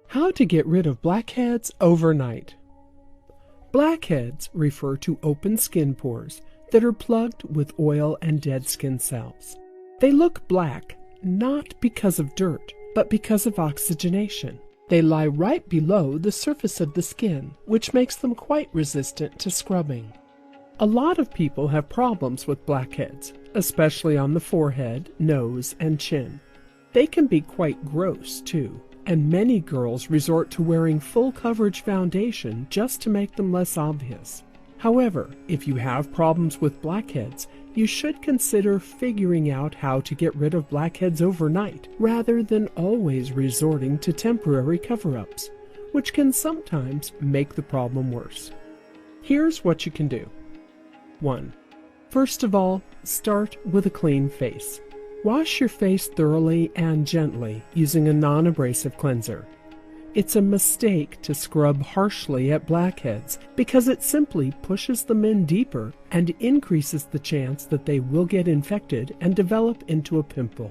How to get rid of blackheads overnight. Blackheads refer to open skin pores that are plugged with oil and dead skin cells. They look black, not because of dirt, but because of oxygenation. They lie right below the surface of the skin, which makes them quite resistant to scrubbing. A lot of people have problems with blackheads, especially on the forehead, nose, and chin. They can be quite gross, too, and many girls resort to wearing full coverage foundation just to make them less obvious. However, if you have problems with blackheads, you should consider figuring out how to get rid of blackheads overnight, rather than always resorting to temporary cover-ups, which can sometimes make the problem worse. Here's what you can do. 1. First of all, start with a clean face. Wash your face thoroughly and gently using a non-abrasive cleanser. It's a mistake to scrub harshly at blackheads because it simply pushes them in deeper and increases the chance that they will get infected and develop into a pimple.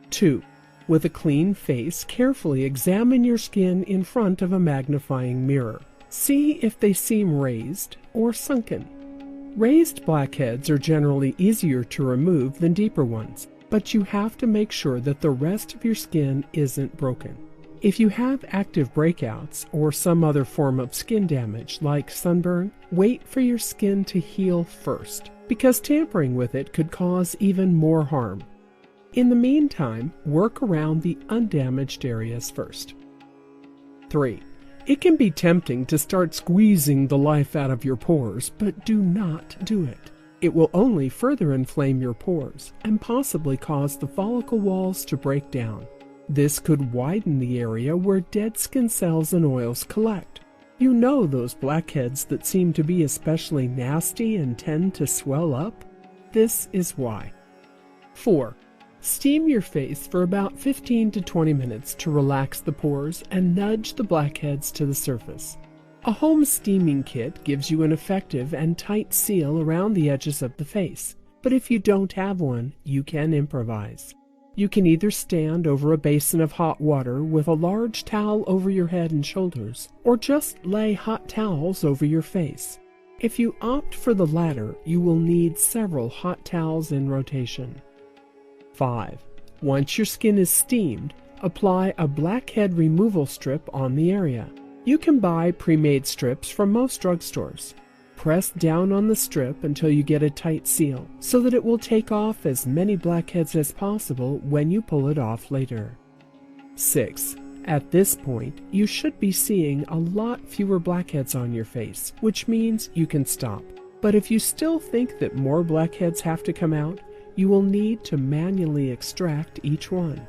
2. With a clean face, carefully examine your skin in front of a magnifying mirror. See if they seem raised or sunken. Raised blackheads are generally easier to remove than deeper ones, but you have to make sure that the rest of your skin isn't broken. If you have active breakouts or some other form of skin damage like sunburn, wait for your skin to heal first, because tampering with it could cause even more harm. In the meantime, work around the undamaged areas first. 3. It can be tempting to start squeezing the life out of your pores, but do not do it. It will only further inflame your pores and possibly cause the follicle walls to break down. This could widen the area where dead skin cells and oils collect. You know those blackheads that seem to be especially nasty and tend to swell up? This is why. 4. Steam your face for about 15 to 20 minutes to relax the pores and nudge the blackheads to the surface. A home steaming kit gives you an effective and tight seal around the edges of the face, but if you don't have one, you can improvise. You can either stand over a basin of hot water with a large towel over your head and shoulders, or just lay hot towels over your face. If you opt for the latter, you will need several hot towels in rotation. 5. Once your skin is steamed, apply a blackhead removal strip on the area. You can buy pre-made strips from most drugstores. Press down on the strip until you get a tight seal, so that it will take off as many blackheads as possible when you pull it off later. 6. At this point, you should be seeing a lot fewer blackheads on your face, which means you can stop. But if you still think that more blackheads have to come out, you will need to manually extract each one.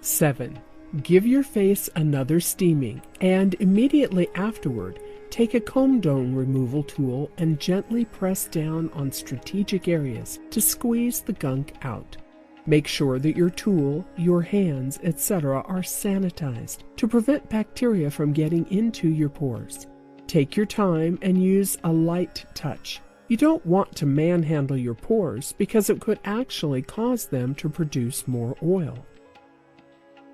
7. Give your face another steaming, and immediately afterward, take a comb dome removal tool and gently press down on strategic areas to squeeze the gunk out. Make sure that your tool, your hands, etc. are sanitized to prevent bacteria from getting into your pores. Take your time and use a light touch. You don't want to manhandle your pores because it could actually cause them to produce more oil.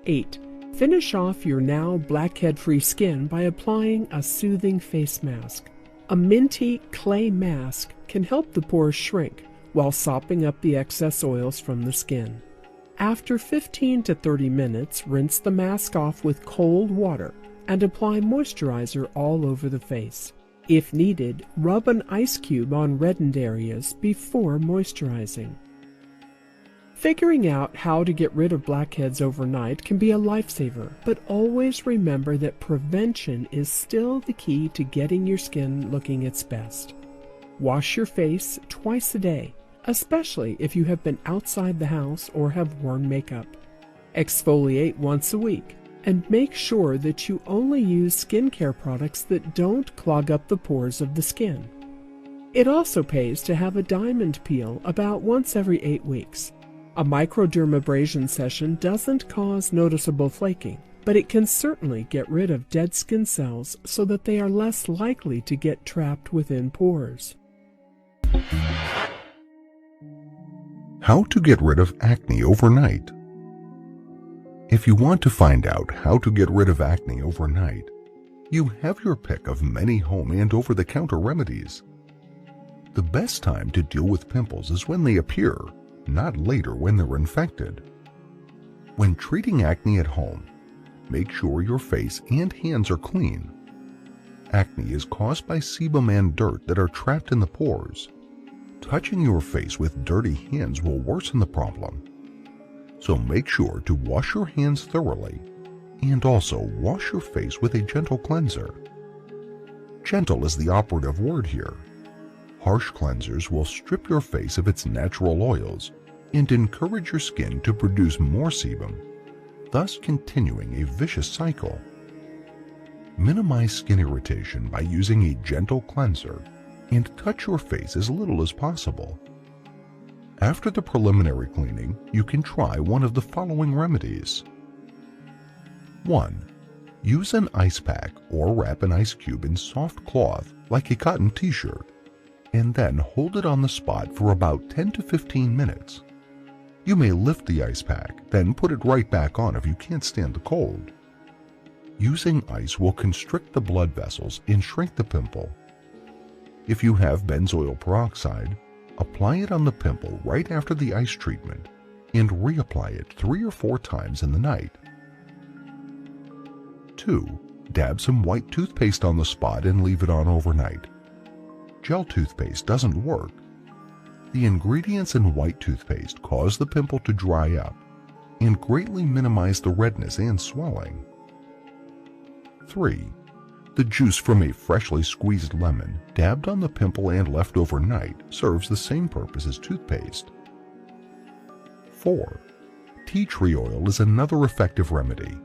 8. Finish off your now blackhead-free skin by applying a soothing face mask. A minty clay mask can help the pores shrink while sopping up the excess oils from the skin. After 15 to 30 minutes, rinse the mask off with cold water and apply moisturizer all over the face. If needed, rub an ice cube on reddened areas before moisturizing. Figuring out how to get rid of blackheads overnight can be a lifesaver, but always remember that prevention is still the key to getting your skin looking its best. Wash your face twice a day, especially if you have been outside the house or have worn makeup. Exfoliate once a week, and make sure that you only use skincare products that don't clog up the pores of the skin. It also pays to have a diamond peel about once every 8 weeks. A microdermabrasion session doesn't cause noticeable flaking, but it can certainly get rid of dead skin cells so that they are less likely to get trapped within pores. How to get rid of acne overnight. If you want to find out how to get rid of acne overnight, you have your pick of many home and over-the-counter remedies. The best time to deal with pimples is when they appear, not later when they're infected. When treating acne at home, make sure your face and hands are clean. Acne is caused by sebum and dirt that are trapped in the pores. Touching your face with dirty hands will worsen the problem. So make sure to wash your hands thoroughly and also wash your face with a gentle cleanser. Gentle is the operative word here. Harsh cleansers will strip your face of its natural oils and encourage your skin to produce more sebum, thus continuing a vicious cycle. Minimize skin irritation by using a gentle cleanser and touch your face as little as possible. After the preliminary cleaning, you can try one of the following remedies. 1. Use an ice pack or wrap an ice cube in soft cloth like a cotton t-shirt, and then hold it on the spot for about 10 to 15 minutes. You may lift the ice pack, then put it right back on if you can't stand the cold. Using ice will constrict the blood vessels and shrink the pimple. If you have benzoyl peroxide, apply it on the pimple right after the ice treatment and reapply it 3 or 4 times in the night. 2. Dab some white toothpaste on the spot and leave it on overnight. Gel toothpaste doesn't work. The ingredients in white toothpaste cause the pimple to dry up and greatly minimize the redness and swelling. 3. The juice from a freshly squeezed lemon dabbed on the pimple and left overnight serves the same purpose as toothpaste. 4. Tea tree oil is another effective remedy.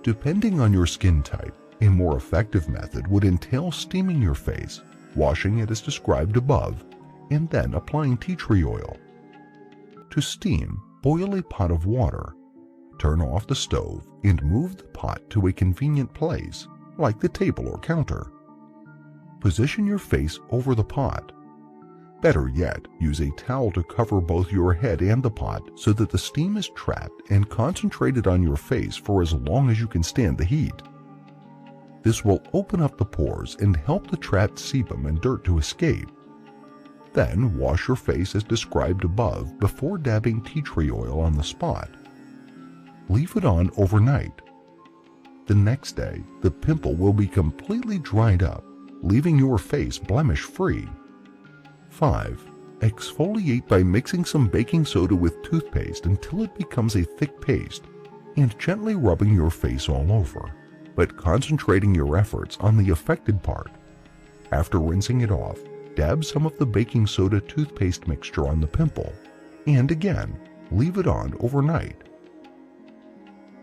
Depending on your skin type, a more effective method would entail steaming your face, washing it as described above, and then applying tea tree oil. To steam, boil a pot of water. Turn off the stove and move the pot to a convenient place, like the table or counter. Position your face over the pot. Better yet, use a towel to cover both your head and the pot so that the steam is trapped and concentrated on your face for as long as you can stand the heat. This will open up the pores and help the trapped sebum and dirt to escape. Then wash your face as described above before dabbing tea tree oil on the spot. Leave it on overnight. The next day, the pimple will be completely dried up, leaving your face blemish-free. 5. Exfoliate by mixing some baking soda with toothpaste until it becomes a thick paste and gently rubbing your face all over, but concentrating your efforts on the affected part. After rinsing it off, dab some of the baking soda toothpaste mixture on the pimple, and again, leave it on overnight.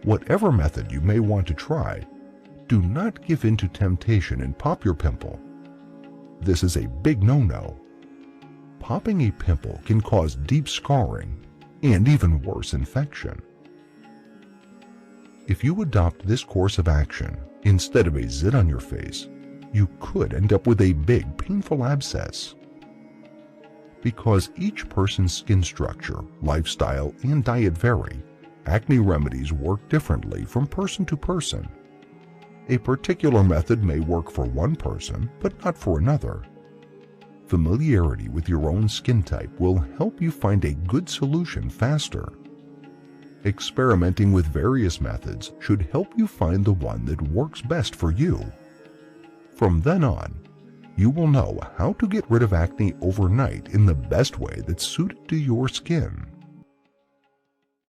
Whatever method you may want to try, do not give in to temptation and pop your pimple. This is a big no-no. Popping a pimple can cause deep scarring and even worse, infection. If you adopt this course of action instead of a zit on your face, you could end up with a big, painful abscess. Because each person's skin structure, lifestyle, and diet vary, acne remedies work differently from person to person. A particular method may work for one person, but not for another. Familiarity with your own skin type will help you find a good solution faster. Experimenting with various methods should help you find the one that works best for you. From then on, you will know how to get rid of acne overnight in the best way that's suited to your skin.